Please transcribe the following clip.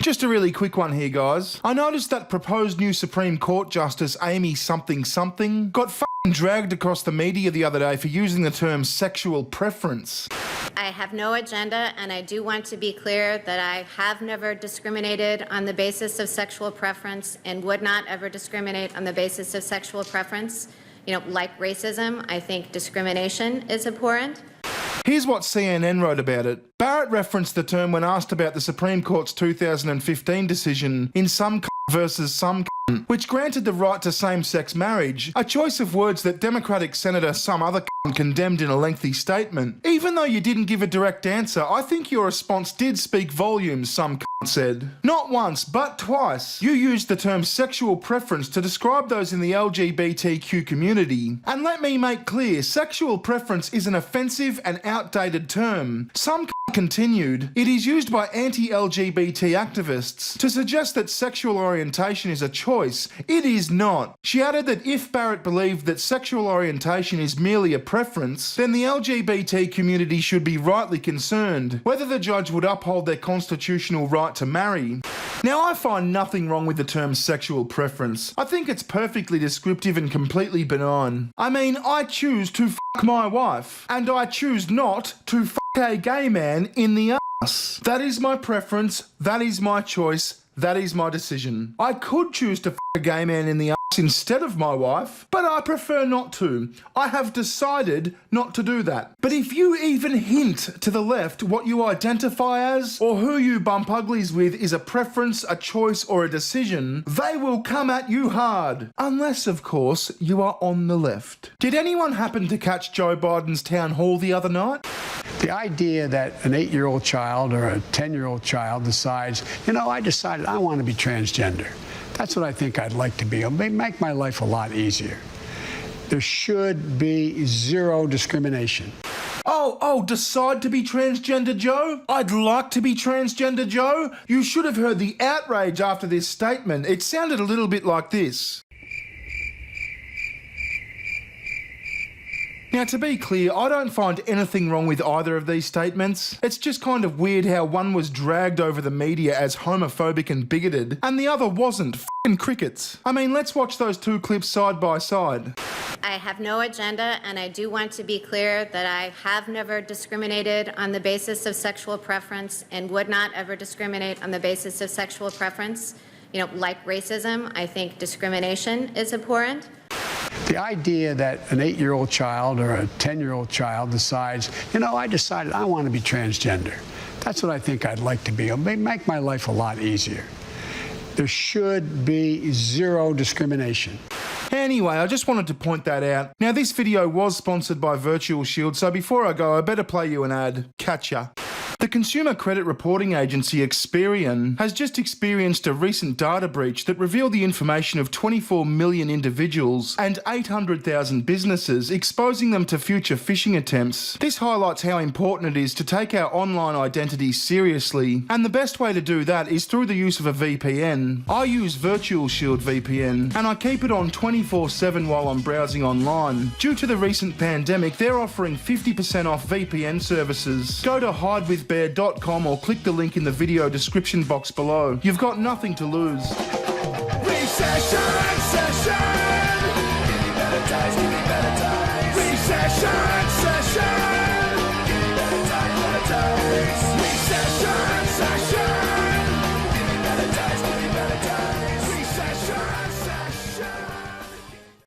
Just a really quick one here, guys. I noticed that proposed new Supreme Court Justice Amy something got dragged across the media the other day for using the term sexual preference. I have no agenda, and I do want to be clear that I have never discriminated on the basis of sexual preference and would not ever discriminate on the basis of sexual preference. Like racism, I think discrimination is abhorrent. Here's what CNN wrote about it. Barrett referenced the term when asked about the Supreme Court's 2015 decision in Some versus Some, which granted the right to same-sex marriage, a choice of words that Democratic Senator Some Other condemned in a lengthy statement. Even though you didn't give a direct answer, I think your response did speak volumes, Some said. Not once, but twice, you used the term sexual preference to describe those in the LGBTQ community. And let me make clear, sexual preference is an offensive and outdated term. Some continued, it is used by anti-LGBT activists to suggest that sexual orientation is a choice. It is not. She added that if Barrett believed that sexual orientation is merely a preference, then the LGBT community should be rightly concerned whether the judge would uphold their constitutional right to marry. Now, I find nothing wrong with the term sexual preference. I think it's perfectly descriptive and completely benign. I mean, I choose to fuck my wife, and I choose not to fuck a gay man in the ass. That is my preference, that is my choice, that is my decision. I could choose to fuck a gay man in the ass instead of my wife, but I prefer not to. I have decided not to do that. But if you even hint to the left what you identify as, or who you bump uglies with is a preference, a choice, or a decision, they will come at you hard. Unless, of course, you are on the left. Did anyone happen to catch Joe Biden's town hall the other night? The idea that an 8-year-old child or a 10-year-old child decides, I decided I want to be transgender. That's what I think I'd like to be. It'll make my life a lot easier. There should be zero discrimination. Oh, decide to be transgender, Joe? I'd like to be transgender, Joe? You should have heard the outrage after this statement. It sounded a little bit like this. Now, to be clear, I don't find anything wrong with either of these statements. It's just kind of weird how one was dragged over the media as homophobic and bigoted, and the other wasn't. F***ing crickets. I mean, let's watch those two clips side by side. I have no agenda, and I do want to be clear that I have never discriminated on the basis of sexual preference and would not ever discriminate on the basis of sexual preference. Like racism, I think discrimination is abhorrent. The idea that an 8-year-old child or a 10-year-old child decides, I decided I want to be transgender. That's what I think I'd like to be. It'll make my life a lot easier. There should be zero discrimination. Anyway, I just wanted to point that out. Now, this video was sponsored by VirtualShield, so before I go, I better play you an ad. Catch ya. The consumer credit reporting agency Experian has just experienced a recent data breach that revealed the information of 24 million individuals and 800,000 businesses, exposing them to future phishing attempts. This highlights how important it is to take our online identity seriously, and the best way to do that is through the use of a VPN. I use VirtualShield VPN, and I keep it on 24/7 while I'm browsing online. Due to the recent pandemic, they're offering 50% off VPN services. Go to hidewithbear.com or click the link in the video description box below. You've got nothing to lose. Recession! Give me better times, give me better times. Recession!